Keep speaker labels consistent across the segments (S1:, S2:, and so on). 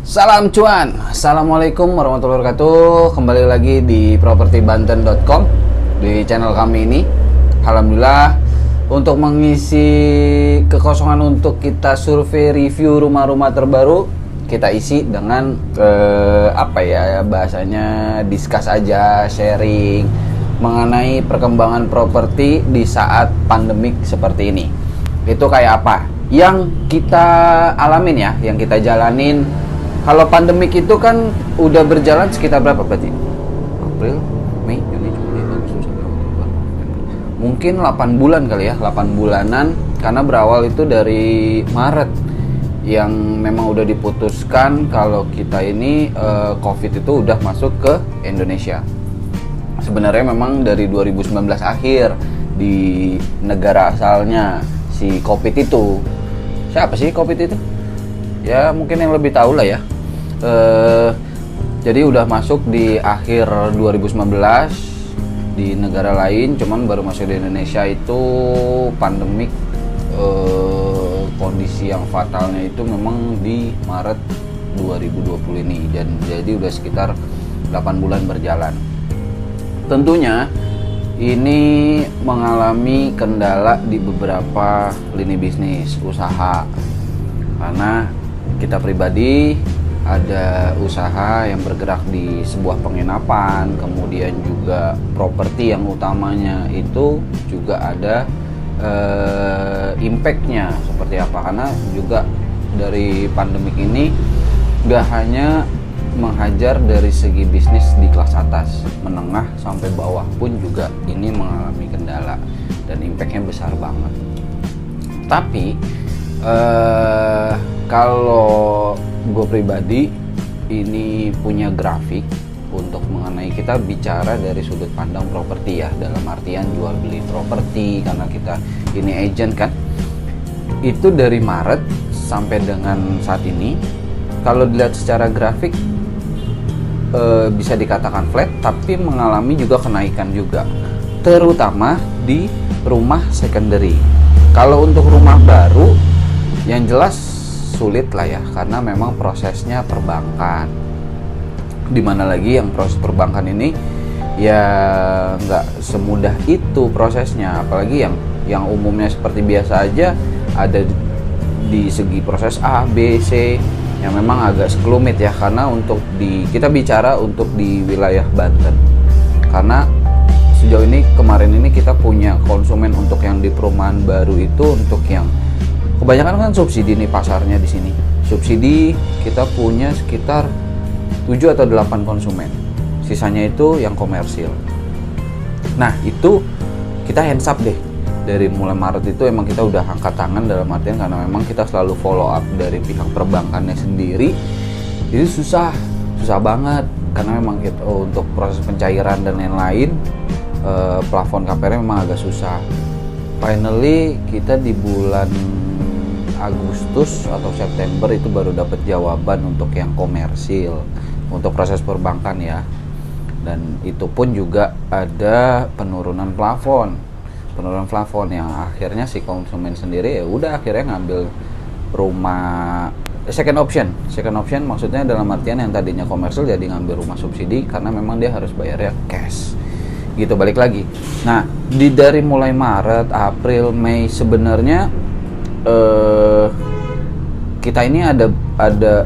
S1: Salam cuan, assalamualaikum warahmatullahi wabarakatuh. Kembali lagi di propertibanten.com di channel kami ini. Alhamdulillah, untuk mengisi kekosongan untuk kita survei review rumah-rumah terbaru, kita isi dengan bahasanya discuss aja, sharing mengenai perkembangan properti di saat pandemik seperti ini. Itu kayak apa? Yang kita alamin ya, yang kita jalanin. Kalau pandemik itu kan udah berjalan sekitar berapa berarti? April, Mei, Juni, Juli, Agustus, September. Mungkin 8 bulan kali ya, 8 bulanan. Karena berawal itu dari Maret yang memang udah diputuskan kalau kita ini COVID itu udah masuk ke Indonesia. Sebenarnya memang dari 2019 akhir di negara asalnya si COVID itu. Siapa sih COVID itu? Ya mungkin yang lebih tahu lah ya. Jadi udah masuk di akhir 2019 di negara lain, cuman baru masuk di Indonesia itu pandemik. Kondisi yang fatalnya itu memang di Maret 2020 ini, dan jadi udah sekitar 8 bulan berjalan. Tentunya ini mengalami kendala di beberapa lini bisnis usaha, karena kita pribadi ada usaha yang bergerak di sebuah penginapan, kemudian juga properti yang utamanya itu juga ada impact-nya seperti apa, karena juga dari pandemik ini gak hanya menghajar dari segi bisnis di kelas atas, menengah sampai bawah pun juga ini mengalami kendala dan impact-nya besar banget. Tapi kalau gue pribadi ini punya grafik untuk mengenai kita bicara dari sudut pandang properti ya, dalam artian jual beli properti, karena kita ini agent kan. Itu dari Maret sampai dengan saat ini kalau dilihat secara grafik bisa dikatakan flat, tapi mengalami juga kenaikan juga, terutama di rumah secondary. Kalau untuk rumah baru yang jelas sulit lah ya, karena memang prosesnya perbankan, dimana lagi yang proses perbankan ini ya nggak semudah itu prosesnya, apalagi yang umumnya seperti biasa aja ada di segi proses A, B, C yang memang agak sekelumit ya, karena untuk kita bicara untuk di wilayah Banten, karena sejauh ini kemarin ini kita punya konsumen untuk yang di perumahan baru itu, untuk yang kebanyakan kan subsidi nih pasarnya di sini. Subsidi kita punya sekitar 7 atau 8 konsumen. Sisanya itu yang komersil. Nah, itu kita hands up deh. Dari mulai Maret itu emang kita udah angkat tangan, dalam artian karena memang kita selalu follow up dari pihak perbankannya sendiri. Jadi susah banget, karena memang kita untuk proses pencairan dan lain-lain, plafon KPR memang agak susah. Finally kita di bulan Agustus atau September itu baru dapat jawaban untuk yang komersil, untuk proses perbankan ya. Dan itu pun juga ada penurunan plafon yang akhirnya si konsumen sendiri ya udah akhirnya ngambil rumah second option maksudnya dalam artian yang tadinya komersil jadi ngambil rumah subsidi, karena memang dia harus bayarnya cash gitu. Balik lagi, nah dari mulai Maret, April, Mei sebenarnya kita ini ada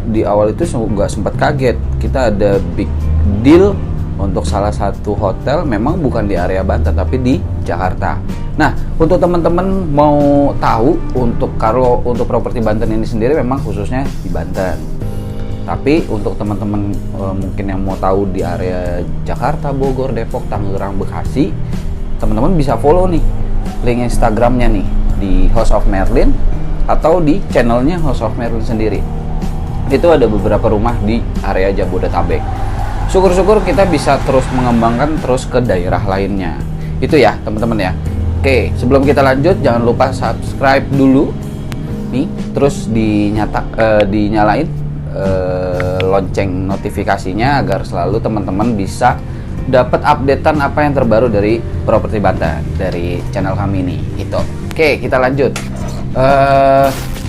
S1: di awal itu nggak sempat kaget, kita ada big deal untuk salah satu hotel, memang bukan di area Banten tapi di Jakarta. Nah, untuk teman-teman mau tahu, kalau untuk properti Banten ini sendiri memang khususnya di Banten. Tapi untuk teman-teman mungkin yang mau tahu di area Jakarta, Bogor, Depok, Tangerang, Bekasi, teman-teman bisa follow nih link Instagramnya nih di House of Merlin atau di channelnya House of Merlin sendiri. Itu ada beberapa rumah di area Jabodetabek. Syukur-syukur kita bisa terus mengembangkan terus ke daerah lainnya. Itu ya teman-teman ya. Oke, sebelum kita lanjut jangan lupa subscribe dulu nih, terus dinyalain lonceng notifikasinya agar selalu teman-teman bisa dapat updatean apa yang terbaru dari Properti Banten dari channel kami ini. Itu. Oke, kita lanjut.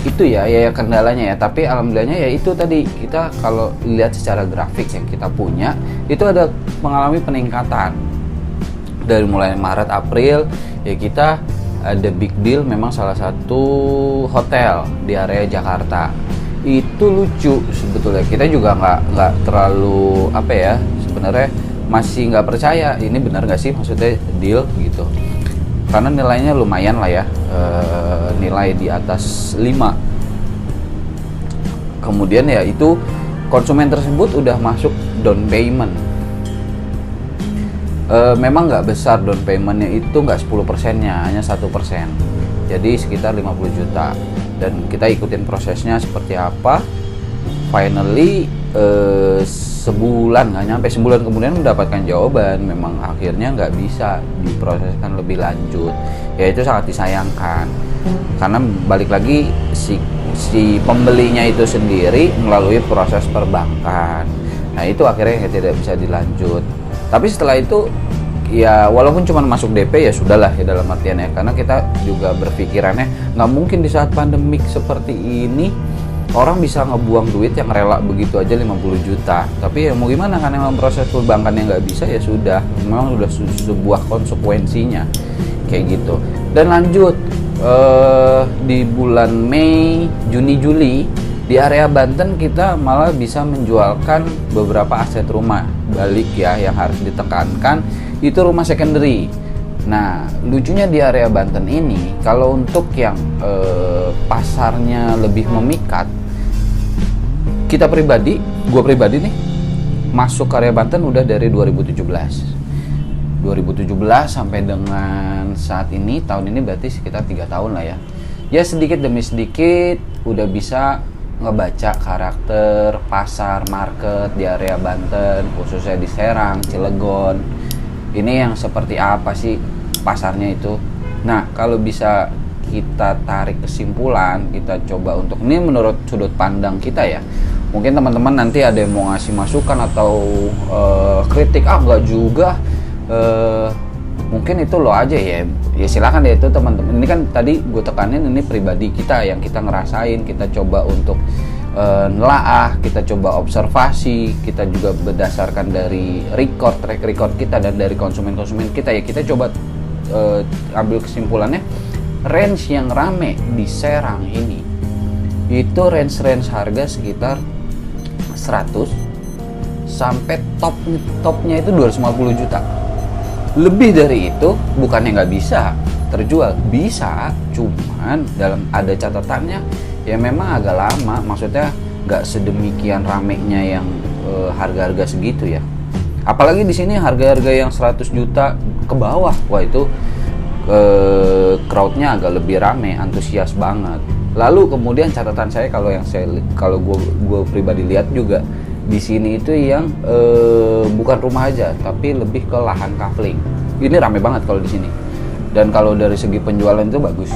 S1: itu ya kendalanya ya. Tapi alhamdulillahnya ya itu tadi, kita kalau lihat secara grafik yang kita punya itu ada mengalami peningkatan dari mulai Maret April ya. Kita ada big deal memang salah satu hotel di area Jakarta. Itu lucu sebetulnya, kita juga nggak terlalu apa ya, sebenarnya masih nggak percaya ini benar nggak sih maksudnya deal gitu, karena nilainya lumayan lah ya, nilai di atas 5. Kemudian ya itu konsumen tersebut udah masuk down payment. Memang nggak besar down paymentnya, itu nggak 10%-nya, hanya 1%, jadi sekitar 50 juta. Dan kita ikutin prosesnya seperti apa. Finally sebulan, nggak nyampe sebulan kemudian mendapatkan jawaban memang akhirnya nggak bisa diproseskan lebih lanjut. Ya itu sangat disayangkan, karena balik lagi si pembelinya itu sendiri melalui proses perbankan. Nah itu akhirnya tidak bisa dilanjut. Tapi setelah itu ya walaupun cuma masuk DP ya sudahlah ya, dalam artian ya, karena kita juga berpikirannya nggak mungkin di saat pandemik seperti ini orang bisa ngebuang duit yang rela begitu aja 50 juta. Tapi ya mau gimana, kan emang proses perbankan yang nggak bisa ya sudah, memang sudah sebuah konsekuensinya kayak gitu. Dan lanjut di bulan Mei, Juni, Juli di area Banten kita malah bisa menjualkan beberapa aset rumah. Balik ya, yang harus ditekankan itu rumah secondary. Nah lucunya di area Banten ini, kalau untuk yang pasarnya lebih memikat, kita pribadi, gue pribadi nih masuk area Banten udah dari 2017 sampai dengan saat ini, tahun ini berarti sekitar 3 tahun lah ya. Ya sedikit demi sedikit udah bisa ngebaca karakter pasar market di area Banten, khususnya di Serang, Cilegon. Ini yang seperti apa sih pasarnya itu. Nah kalau bisa kita tarik kesimpulan, kita coba untuk, ini menurut sudut pandang kita ya, mungkin teman-teman nanti ada yang mau ngasih masukan atau kritik, enggak juga, mungkin itu lo aja ya silakan deh itu teman-teman. Ini kan tadi gue tekanin ini pribadi kita yang kita ngerasain, kita coba untuk nelaah, kita coba observasi, kita juga berdasarkan dari track record kita dan dari konsumen-konsumen kita ya, kita coba ambil kesimpulannya. Range yang rame di Serang ini itu range harga sekitar 100 sampai topnya itu 250 juta. Lebih dari itu bukannya nggak bisa terjual, bisa, cuman dalam ada catatannya ya memang agak lama, maksudnya nggak sedemikian ramenya yang harga-harga segitu ya. Apalagi di sini harga-harga yang 100 juta ke bawah, wah itu crowdnya agak lebih rame, antusias banget. Lalu kemudian catatan saya, kalau gue pribadi lihat juga di sini itu yang bukan rumah aja, tapi lebih ke lahan kafling. Ini rame banget kalau di sini. Dan kalau dari segi penjualan itu bagus,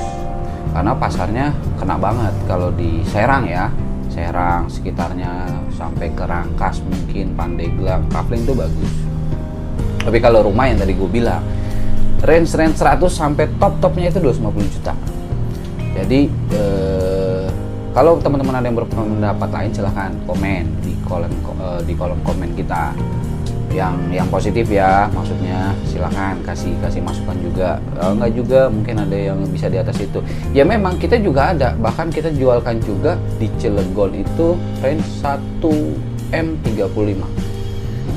S1: karena pasarnya kena banget. Kalau di Serang ya, Serang sekitarnya sampai ke Rangkas mungkin, Pandeglang, kafling itu bagus. Tapi kalau rumah yang tadi gue bilang, range 100 sampai topnya itu 250 juta. Jadi kalau teman-teman ada yang berpendapat lain, silahkan komen di kolom komen kita yang positif ya, maksudnya silahkan kasih masukan juga. Enggak juga mungkin ada yang bisa di atas itu ya, memang kita juga ada, bahkan kita jualkan juga di Cilegon itu range 1M35.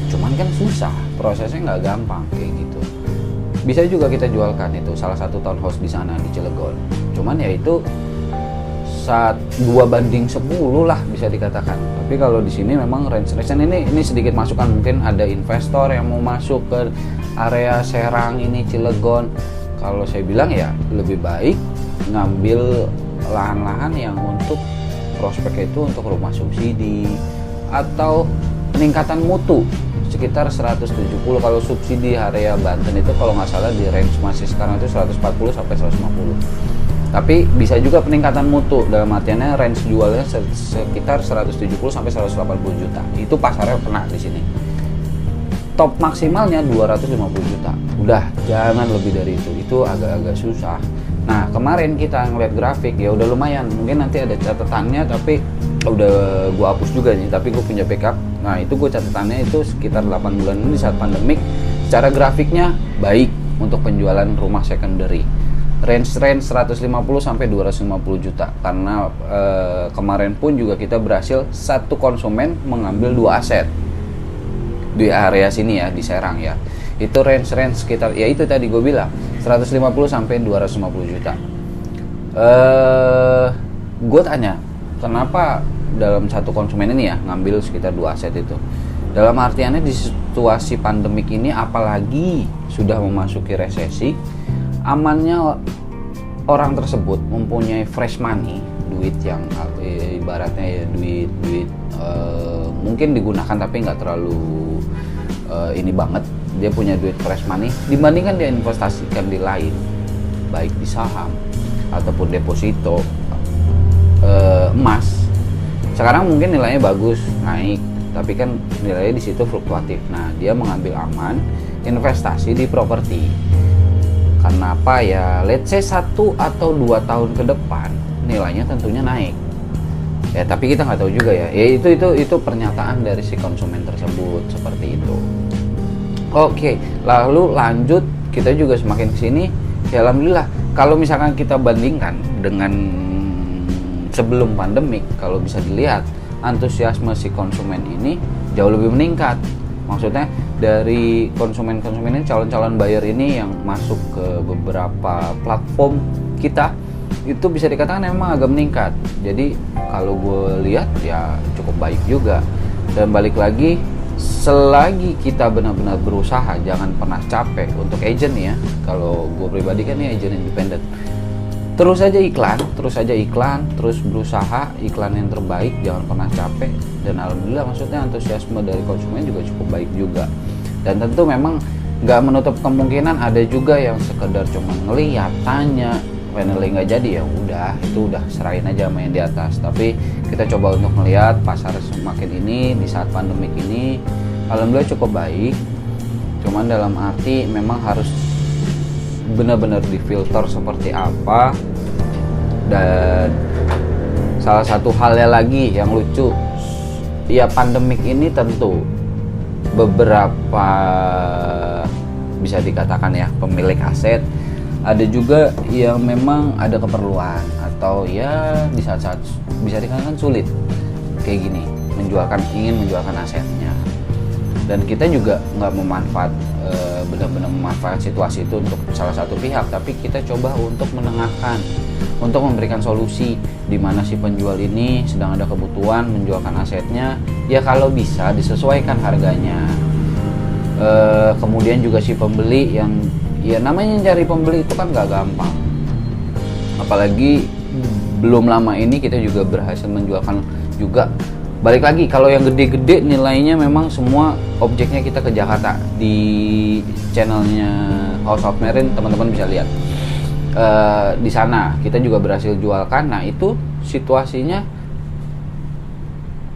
S1: Cuman kan susah, prosesnya nggak gampang kayak gitu. Bisa juga kita jualkan itu salah satu townhouse di sana di Cilegon, cuman ya itu 2/10 lah bisa dikatakan. Tapi kalau di sini memang range ini sedikit masukan, mungkin ada investor yang mau masuk ke area Serang ini, Cilegon. Kalau saya bilang ya lebih baik ngambil lahan-lahan yang untuk prospek itu untuk rumah subsidi atau peningkatan mutu sekitar 170. Kalau subsidi area Banten itu kalau nggak salah di range masih sekarang itu 140 sampai 150. Tapi bisa juga peningkatan mutu, dalam artiannya range jualnya sekitar 170 sampai 180 juta. Itu pasarnya kena di sini. Top maksimalnya 250 juta. Udah, jangan lebih dari itu. Itu agak-agak susah. Nah kemarin kita ngeliat grafik ya udah lumayan, mungkin nanti ada catatannya tapi udah gua hapus juga nih, tapi gue punya backup. Nah itu gue catatannya itu sekitar 8 bulan ini saat pandemik, secara grafiknya baik untuk penjualan rumah secondary, range 150 sampai 250 juta, karena kemarin pun juga kita berhasil satu konsumen mengambil 2 aset di area sini ya, di Serang ya. Itu range sekitar ya itu tadi gue bilang 150 sampai 250 juta. Gue tanya kenapa dalam satu konsumen ini ya ngambil sekitar 2 aset itu. Dalam artiannya di situasi pandemik ini, apalagi sudah memasuki resesi, amannya orang tersebut mempunyai fresh money, duit yang ibaratnya ya duit mungkin digunakan tapi nggak terlalu ini banget, dia punya duit fresh money dibandingkan dia investasikan di lain, baik di saham ataupun deposito, emas. Sekarang mungkin nilainya bagus, naik, tapi kan nilainya di situ fluktuatif. Nah, dia mengambil aman investasi di properti. Karena apa ya? Let's say 1 atau 2 tahun ke depan nilainya tentunya naik. Ya, tapi kita nggak tahu juga ya. Ya itu pernyataan dari si konsumen tersebut seperti itu. Oke, lalu lanjut, kita juga semakin kesini, ya alhamdulillah. Kalau misalkan kita bandingkan dengan sebelum pandemik, kalau bisa dilihat antusiasme si konsumen ini jauh lebih meningkat. Maksudnya dari konsumen-konsumen ini, calon-calon buyer ini yang masuk ke beberapa platform kita, itu bisa dikatakan memang agak meningkat. Jadi kalau gue lihat ya cukup baik juga. Dan balik lagi, selagi kita benar-benar berusaha, jangan pernah capek untuk agent ya. Kalau gue pribadi kan ini agent independen, terus aja iklan, terus berusaha iklan yang terbaik, jangan pernah capek. Dan alhamdulillah maksudnya antusiasme dari konsumen juga cukup baik juga. Dan tentu memang nggak menutup kemungkinan ada juga yang sekedar cuma ngeliat, tanya, finally nggak jadi, ya udah, itu udah serahin aja sama yang di atas. Tapi kita coba untuk melihat pasar semakin ini di saat pandemik ini, alhamdulillah cukup baik. Cuman dalam arti memang harus benar-benar difilter seperti apa. Dan salah satu halnya lagi yang lucu ya, pandemik ini tentu beberapa bisa dikatakan ya pemilik aset ada juga yang memang ada keperluan atau ya di saat-saat bisa dikatakan sulit kayak gini ingin menjualkan asetnya. Dan kita juga nggak benar-benar memanfaatkan situasi itu untuk salah satu pihak, tapi kita coba untuk menengahkan, untuk memberikan solusi di mana si penjual ini sedang ada kebutuhan menjualkan asetnya, ya kalau bisa disesuaikan harganya. Kemudian juga si pembeli yang ya namanya cari pembeli itu kan nggak gampang, apalagi belum lama ini kita juga berhasil menjualkan juga. Balik lagi, kalau yang gede-gede nilainya memang semua objeknya kita ke Jakarta. Di channelnya House of Marine teman-teman bisa lihat. Di sana kita juga berhasil jualkan. Nah itu situasinya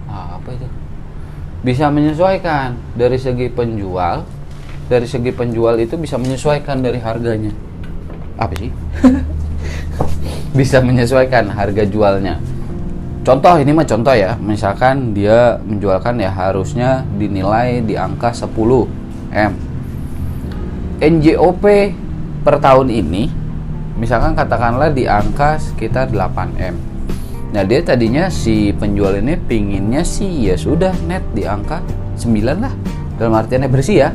S1: apa itu? Bisa menyesuaikan dari segi penjual. Dari segi penjual itu bisa menyesuaikan dari harganya. Apa sih? Bisa menyesuaikan harga jualnya. Contoh, ini mah contoh ya, misalkan dia menjualkan ya harusnya dinilai di angka 10 M. NJOP per tahun ini misalkan katakanlah di angka sekitar 8 M. Nah dia tadinya si penjual ini pinginnya sih ya sudah net di angka 9 lah, dalam artiannya bersih ya.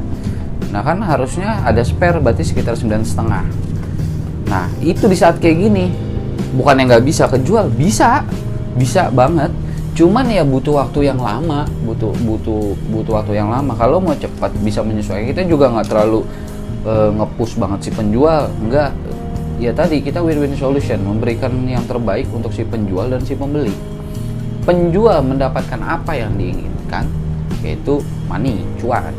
S1: Nah kan harusnya ada spare, berarti sekitar 9,5. Nah itu di saat kayak gini bukan yang nggak bisa kejual, bisa banget, cuman ya butuh waktu yang lama, butuh waktu yang lama. Kalau mau cepat bisa menyesuaikan, kita juga nggak terlalu nge-push banget si penjual, enggak. Ya tadi kita win-win solution, memberikan yang terbaik untuk si penjual dan si pembeli. Penjual mendapatkan apa yang diinginkan, yaitu money, cuan.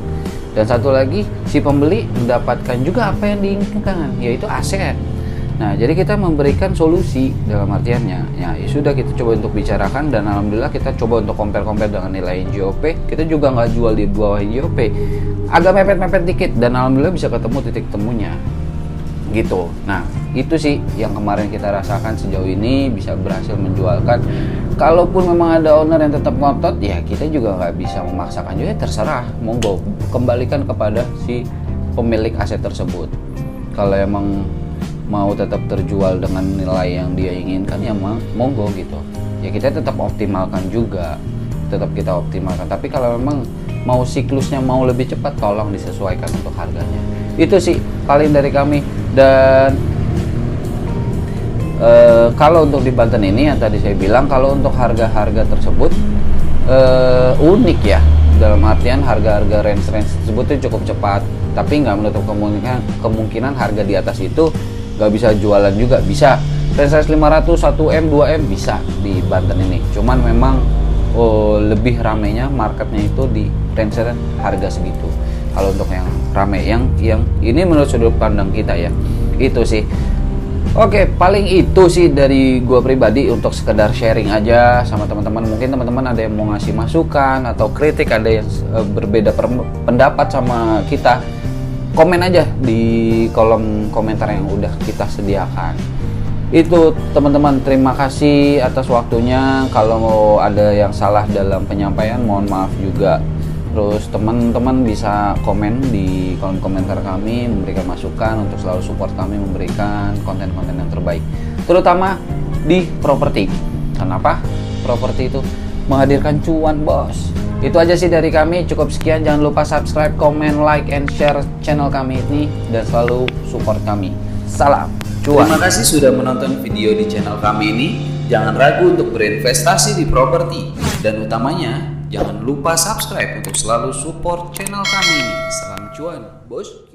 S1: Dan satu lagi si pembeli mendapatkan juga apa yang diinginkan, yaitu aset. Nah, jadi kita memberikan solusi dalam artiannya. Ya sudah, kita coba untuk bicarakan dan alhamdulillah kita coba untuk compare dengan nilai NJOP. Kita juga nggak jual di bawah NJOP. Agak mepet-mepet dikit dan alhamdulillah bisa ketemu titik temunya. gitu. Nah itu sih yang kemarin kita rasakan sejauh ini, bisa berhasil menjualkan. Kalaupun memang ada owner yang tetap ngotot, ya kita juga nggak bisa memaksakan juga, terserah, monggo kembalikan kepada si pemilik aset tersebut. Kalau emang mau tetap terjual dengan nilai yang dia inginkan, ya monggo gitu. Ya kita tetap optimalkan juga, tetap kita optimalkan. Tapi kalau memang mau siklusnya mau lebih cepat, tolong disesuaikan untuk harganya. Itu sih paling dari kami. Dan kalau untuk di Banten ini yang tadi saya bilang, kalau untuk harga-harga tersebut unik ya, dalam artian harga-harga range tersebut itu cukup cepat, tapi nggak menutup kemungkinan harga di atas itu nggak bisa jualan juga. Bisa range 500, 1M, 2M bisa di Banten ini, cuman memang lebih ramainya marketnya itu di range harga segitu. Kalau untuk yang rame, yang ini menurut sudut pandang kita ya, itu sih. Oke, paling itu sih dari gua pribadi, untuk sekedar sharing aja sama teman-teman. Mungkin teman-teman ada yang mau ngasih masukan atau kritik, ada yang berbeda pendapat sama kita, komen aja di kolom komentar yang udah kita sediakan. Itu teman-teman, terima kasih atas waktunya. Kalau mau ada yang salah dalam penyampaian, mohon maaf juga. Terus teman-teman bisa komen di kolom komentar kami, memberikan masukan untuk selalu support kami memberikan konten-konten yang terbaik, terutama di properti. Kenapa? Properti itu menghadirkan cuan, bos. Itu aja sih dari kami, cukup sekian. Jangan lupa subscribe, comment, like, and share channel kami ini, dan selalu support kami. Salam cuan.
S2: Terima kasih sudah menonton video di channel kami ini. Jangan ragu untuk berinvestasi di properti, dan utamanya jangan lupa subscribe untuk selalu support channel kami ini. Salam cuan, bos.